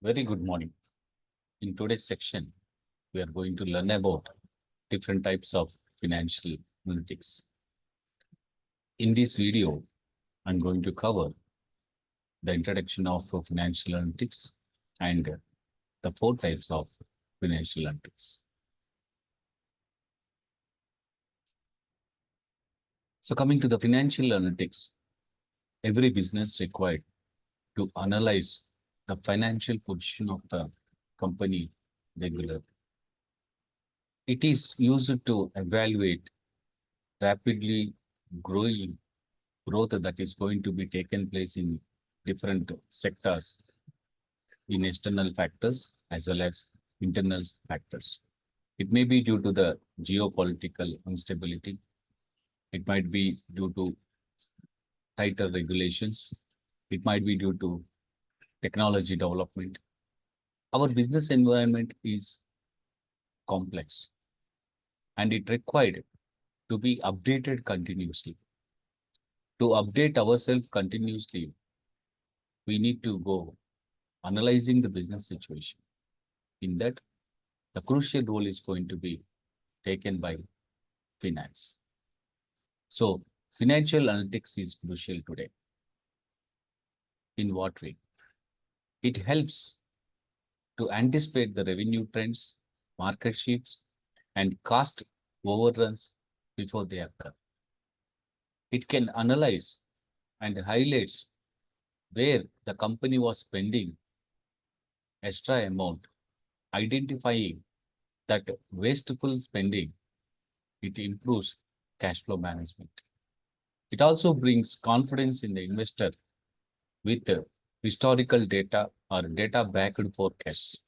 Very good morning. In today's section, we are going to learn about different types of financial analytics. In this video, I'm going to cover the introduction of financial analytics and the four types of financial analytics. So coming to the financial analytics, every business required to analyze the financial position of the company regularly. It is used to evaluate rapidly growing growth that is going to be taken place in different sectors in external factors as well as internal factors. It may be due to the geopolitical instability. It might be due to tighter regulations. It might be due to technology development. Our business environment is complex and it required to be updated continuously. To update ourselves continuously, we need to go analyzing the business situation. In that, the crucial role is going to be taken by finance. So, financial analytics is crucial today. In what way? It helps to anticipate the revenue trends, market shifts, and cost overruns before they occur. It can analyze and highlights where the company was spending extra amount, identifying that wasteful spending. It improves cash flow management. It also brings confidence in the investor with historical data or data backed forecasts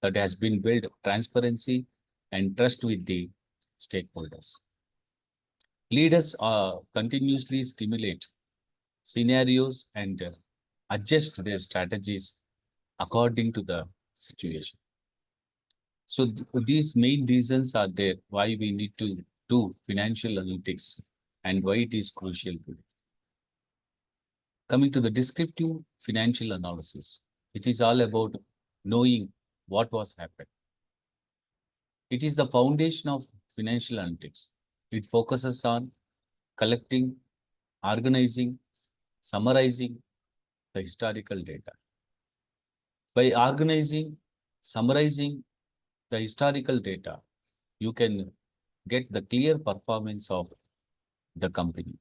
that has been built transparency and trust with the stakeholders. Leaders continuously stimulate scenarios and adjust their strategies according to the situation. So these main reasons are there why we need to do financial analytics and why it is crucial today. Coming to the descriptive financial analysis, it is all about knowing what was happened. It is the foundation of financial analytics. It focuses on collecting, organizing, summarizing the historical data. By organizing, summarizing the historical data, you can get the clear performance of the company.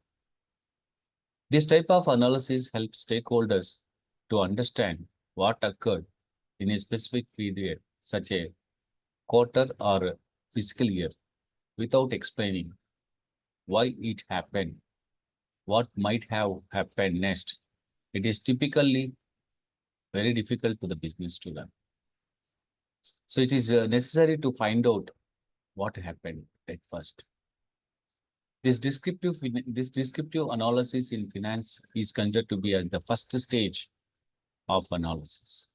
This type of analysis helps stakeholders to understand what occurred in a specific period, such a quarter or fiscal year, without explaining why it happened, what might have happened next. It is typically very difficult to the business to learn. So it is necessary to find out what happened at first. This descriptive analysis in finance is considered to be at the first stage of analysis.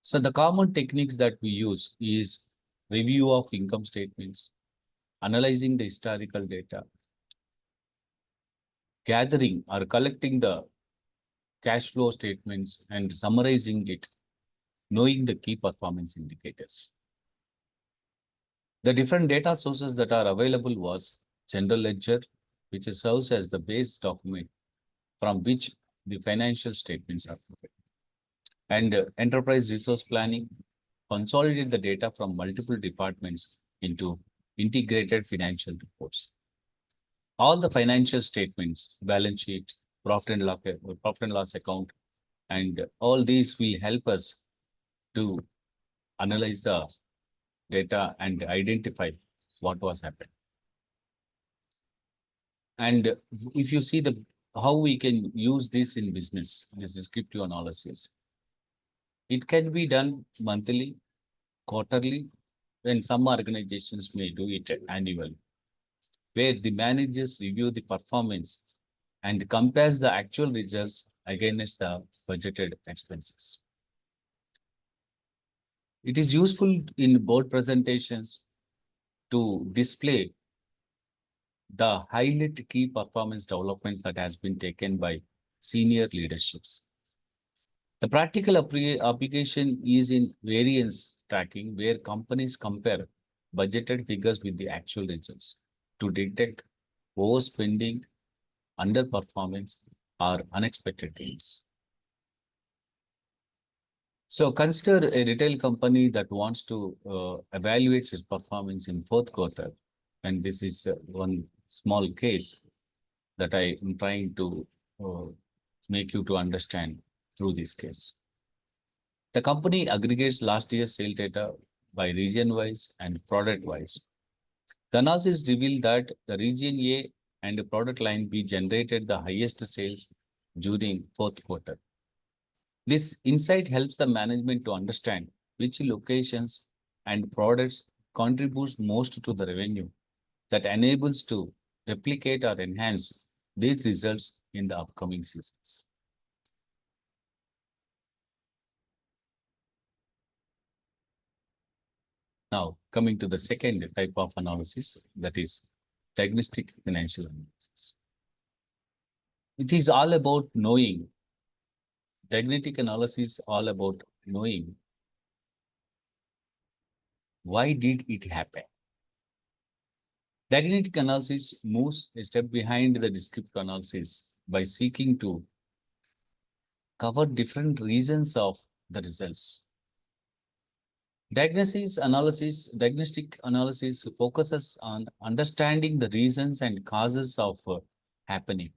So the common techniques that we use is review of income statements, analyzing the historical data, gathering or collecting the cash flow statements and summarizing it, knowing the key performance indicators. The different data sources that are available was general ledger, which serves as the base document from which the financial statements are prepared. And enterprise resource planning, consolidate the data from multiple departments into integrated financial reports. All the financial statements, balance sheet, profit and loss account, and all these will help us to analyze the data and identify what was happening. And if you see the how we can use this in business, this descriptive analysis, it can be done monthly, quarterly, and some organizations may do it annually, where the managers review the performance and compares the actual results against the budgeted expenses. It is useful in board presentations to display the highlight key performance developments that has been taken by senior leaderships. The practical application is in variance tracking, where companies compare budgeted figures with the actual results to detect overspending, underperformance, or unexpected gains. So consider a retail company that wants to evaluate its performance in fourth quarter. And this is one small case that I am trying to uh, make you to understand through this case. The company aggregates last year's sale data by region wise and product wise. The analysis revealed that the region A and the product line B generated the highest sales during fourth quarter. This insight helps the management to understand which locations and products contributes most to the revenue that enables to replicate or enhance these results in the upcoming seasons. Now, coming to the second type of analysis, that is diagnostic financial analysis. It is all about knowing, diagnostic analysis all about knowing why did it happen. Diagnostic analysis moves a step behind the descriptive analysis by seeking to cover different reasons of the results. Diagnostic analysis focuses on understanding the reasons and causes of happening,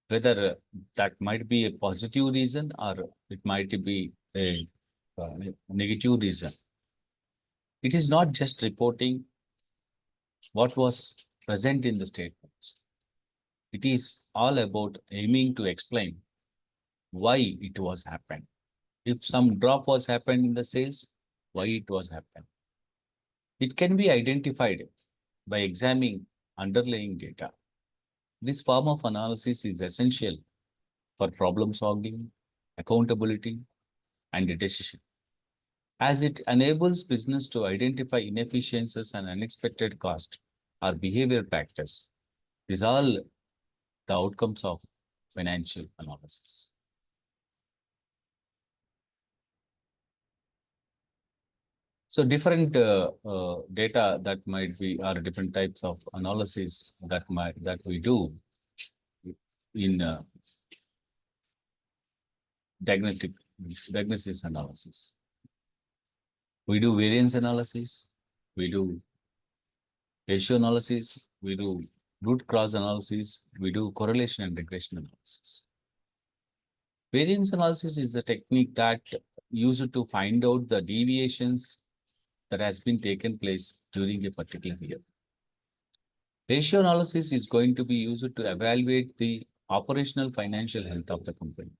whether that might be a positive reason or it might be a negative reason. It is not just reporting what was present in the statements. It is all about aiming to explain why it was happened. If some drop was happened in the sales, why it was happened. It can be identified by examining underlying data. This form of analysis is essential for problem solving, accountability, and decision, as it enables business to identify inefficiencies and unexpected cost or behavior factors. These are all the outcomes of financial analysis. So different data that might be are different types of analysis that we do in diagnostic diagnosis analysis. We do variance analysis, we do ratio analysis, we do root cause analysis, we do correlation and regression analysis. Variance analysis is the technique that used to find out the deviations that has been taken place during a particular year. Ratio analysis is going to be used to evaluate the operational financial health of the company.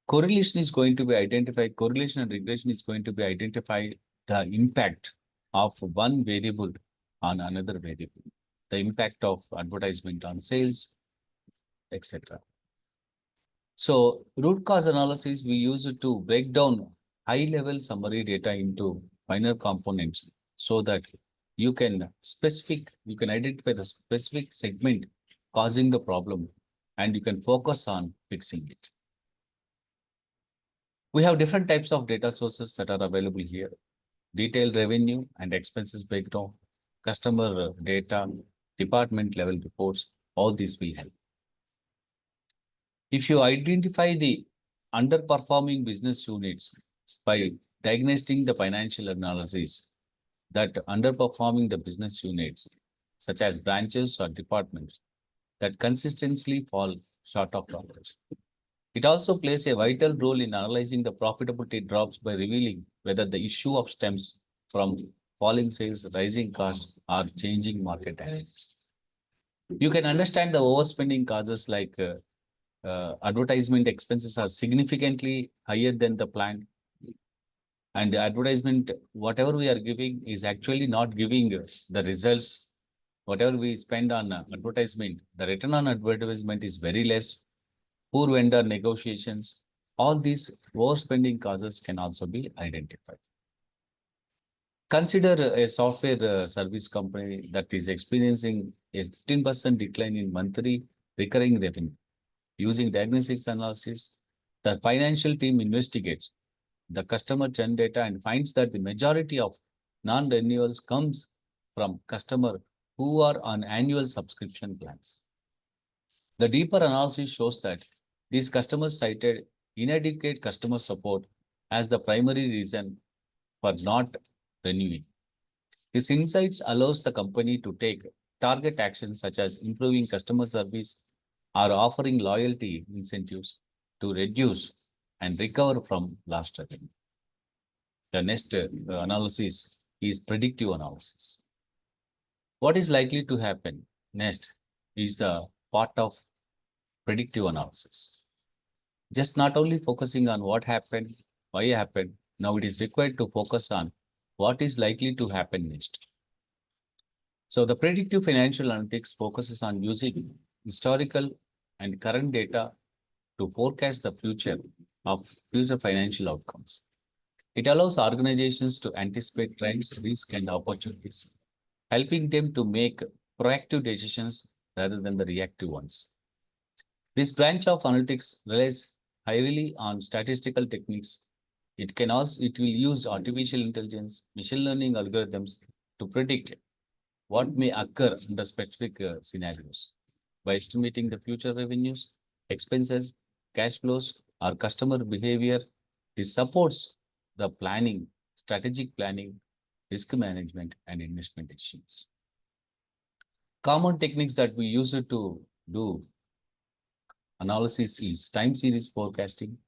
Correlation is going to be identified, correlation and regression is going to be identified the impact of one variable on another variable, the impact of advertisement on sales, etc. So root cause analysis, we use it to break down high-level summary data into finer components so that you can identify the specific segment causing the problem and you can focus on fixing it. We have different types of data sources that are available here. Detailed revenue and expenses breakdown, customer data, department level reports, all these will help. If you identify the underperforming business units by diagnosing the financial analysis that underperforming the business units, such as branches or departments, that consistently fall short of targets. It also plays a vital role in analyzing the profitability drops by revealing whether the issue of stems from falling sales, rising costs, or changing market dynamics. You can understand the overspending causes like advertisement expenses are significantly higher than the plan. And the advertisement, whatever we are giving is actually not giving the results. Whatever we spend on advertisement, the return on advertisement is very less. Poor vendor negotiations, all these overspending causes can also be identified. Consider a software service company that is experiencing a 15% decline in monthly recurring revenue. Using diagnostics analysis, the financial team investigates the customer churn data and finds that the majority of non-renewals comes from customers who are on annual subscription plans. The deeper analysis shows that these customers cited inadequate customer support as the primary reason for not renewing. This insights allows the company to take target actions such as improving customer service or offering loyalty incentives to reduce and recover from lost revenue. The next analysis is predictive analysis. What is likely to happen next is the part of predictive analysis. Just not only focusing on what happened, why happened, now it is required to focus on what is likely to happen next. So the predictive financial analytics focuses on using historical and current data to forecast the future of future financial outcomes. It allows organizations to anticipate trends, risks, and opportunities, helping them to make proactive decisions rather than the reactive ones. This branch of analytics relies heavily on statistical techniques. It will use artificial intelligence, machine learning algorithms to predict what may occur under specific scenarios. By estimating the future revenues, expenses, cash flows, or customer behavior, this supports the planning, strategic planning, risk management, and investment decisions. Common techniques that we use to do analysis is time series forecasting,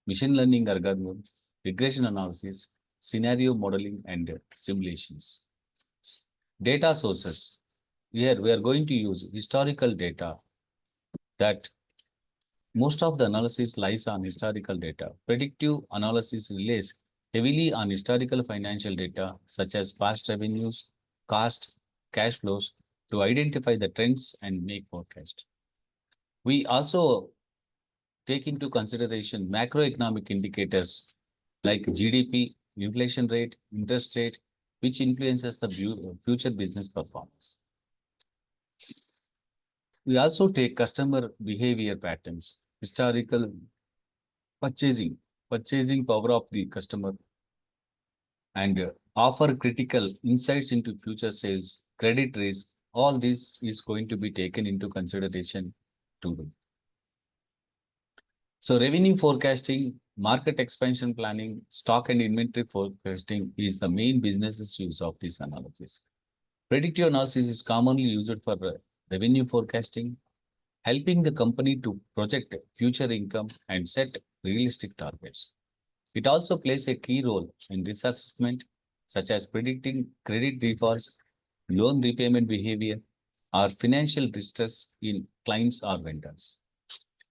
machine learning algorithms, regression analysis, scenario modeling, and simulations. Data sources. Here we are going to use historical data that most of the analysis lies on historical data. Predictive analysis relies heavily on historical financial data such as past revenues, cost, cash flows to identify the trends and make forecast. We also take into consideration macroeconomic indicators like GDP, inflation rate, interest rate, which influences the future business performance. We also take customer behavior patterns, historical purchasing power of the customer, and offer critical insights into future sales, credit risk. All this is going to be taken into consideration too. So revenue forecasting, market expansion planning, stock and inventory forecasting is the main business's use of this analysis. Predictive analysis is commonly used for revenue forecasting, helping the company to project future income and set realistic targets. It also plays a key role in risk assessment, such as predicting credit defaults, loan repayment behavior, or financial distress in clients or vendors.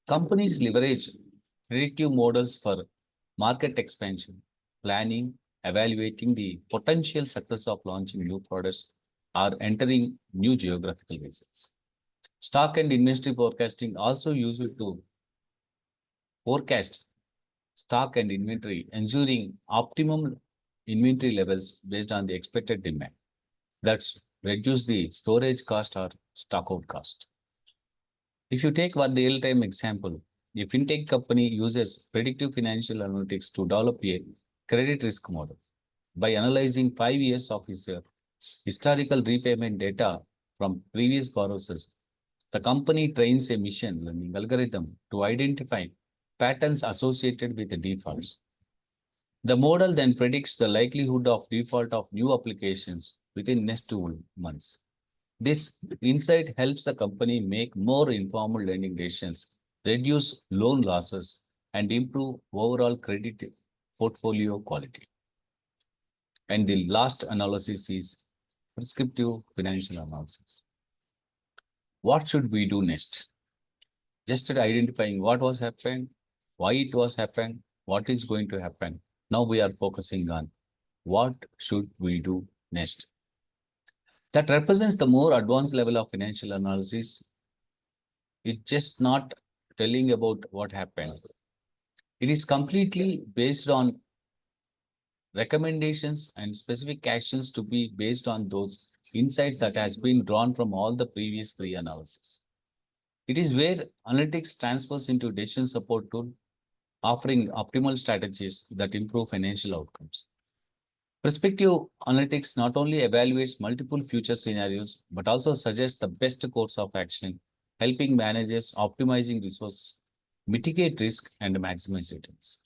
Companies leverage predictive models for market expansion, planning, evaluating the potential success of launching new products or entering new geographical regions. Stock and inventory forecasting also used to forecast stock and inventory, ensuring optimum inventory levels based on the expected demand. That's reduce the storage cost or stock out cost. If you take one real-time example, a fintech company uses predictive financial analytics to develop a credit risk model. By analyzing 5 years of historical repayment data from previous borrowers, the company trains a machine learning algorithm to identify patterns associated with the defaults. The model then predicts the likelihood of default of new applications within next 2 months. This insight helps the company make more informed lending decisions, reduce loan losses, and improve overall credit portfolio quality. And the last analysis is prescriptive financial analysis. What should we do next? Just identifying what was happened, why it was happened, what is going to happen. Now we are focusing on what should we do next. That represents the more advanced level of financial analysis. It's just not telling about what happened. It is completely based on recommendations and specific actions to be based on those insights that has been drawn from all the previous 3 analyses. It is where analytics transfers into decision support tool, offering optimal strategies that improve financial outcomes. Perspective analytics not only evaluates multiple future scenarios, but also suggests the best course of action, helping managers optimizing resources, mitigate risk, and maximize returns.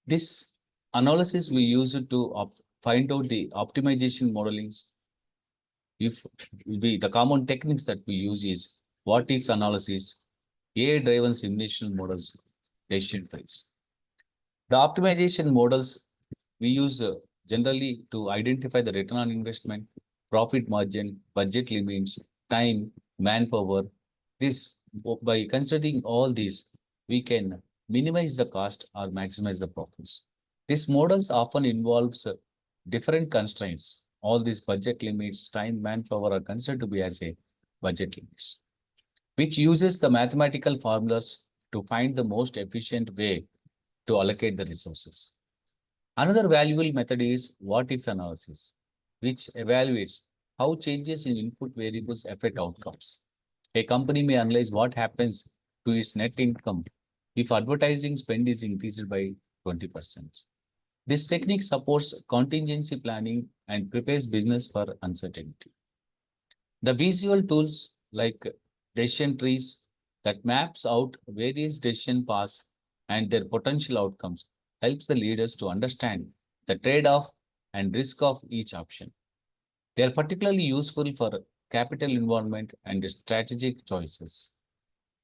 This analysis we use it to find out the optimization modelings. If the common techniques that we use is what if analysis, AI-driven simulation models, decision trees. The optimization models we use generally to identify the return on investment, profit margin, budget limits, time, manpower. This by considering all these, we can minimize the cost or maximize the profits. These models often involves different constraints. All these budget limits, time, manpower are considered to be as a budget limits, which uses the mathematical formulas to find the most efficient way to allocate the resources. Another valuable method is what if analysis, which evaluates how changes in input variables affect outcomes. A company may analyze what happens to its net income if advertising spend is increased by 20%. This technique supports contingency planning and prepares business for uncertainty. The visual tools like decision trees that maps out various decision paths and their potential outcomes helps the leaders to understand the trade-off and risk of each option. They are particularly useful for capital involvement and strategic choices.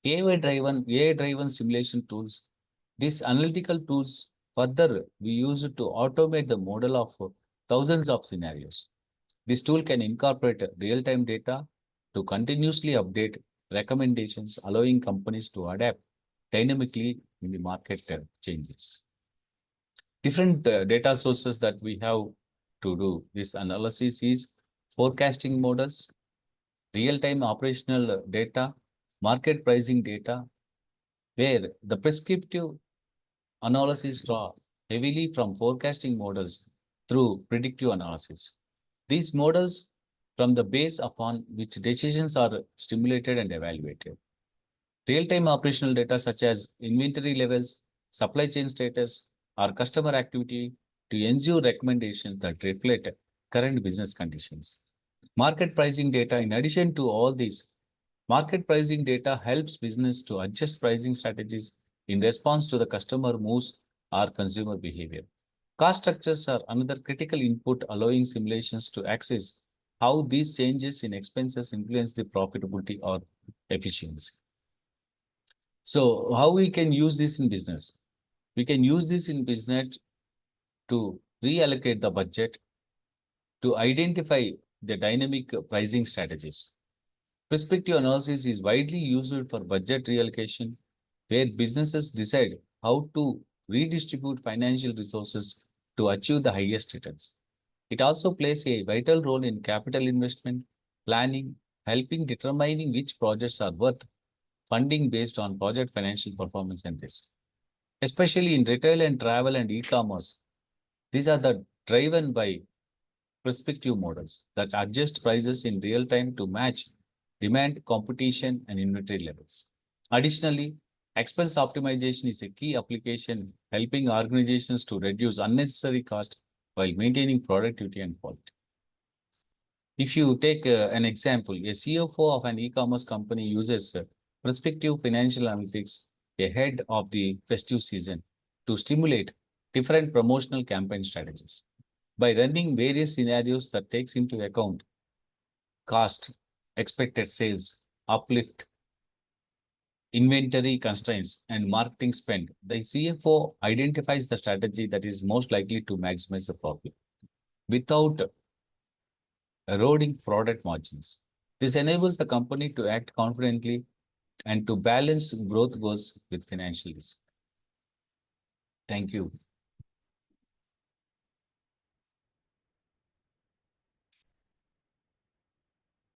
AI-driven simulation tools. These analytical tools further we use it to automate the model of thousands of scenarios. This tool can incorporate real-time data to continuously update recommendations, allowing companies to adapt dynamically in the market changes. Different data sources that we have to do this analysis is forecasting models, real-time operational data, market pricing data, where the prescriptive analysis draw heavily from forecasting models through predictive analysis. These models from the base upon which decisions are stimulated and evaluated. Real-time operational data such as inventory levels, supply chain status, or customer activity to ensure recommendations that reflect current business conditions. Market pricing data, in addition to all these, market pricing data helps business to adjust pricing strategies in response to the customer moves or consumer behavior. Cost structures are another critical input, allowing simulations to access how these changes in expenses influence the profitability or efficiency. So how we can use this in business? We can use this in business to reallocate the budget, to identify the dynamic pricing strategies. Perspective analysis is widely used for budget reallocation, where businesses decide how to redistribute financial resources to achieve the highest returns. It also plays a vital role in capital investment planning, helping determining which projects are worth funding based on project financial performance and risk. Especially in retail and travel and e-commerce, these are driven by prescriptive models that adjust prices in real time to match demand, competition, and inventory levels. Additionally, expense optimization is a key application, helping organizations to reduce unnecessary cost while maintaining productivity and quality. If you take an example, a CFO of an e-commerce company uses prospective financial analytics ahead of the festive season to stimulate different promotional campaign strategies. By running various scenarios that takes into account cost, expected sales, uplift, inventory constraints, and marketing spend, the CFO identifies the strategy that is most likely to maximize the profit without eroding product margins. This enables the company to act confidently and to balance growth goals with financial risk. Thank you.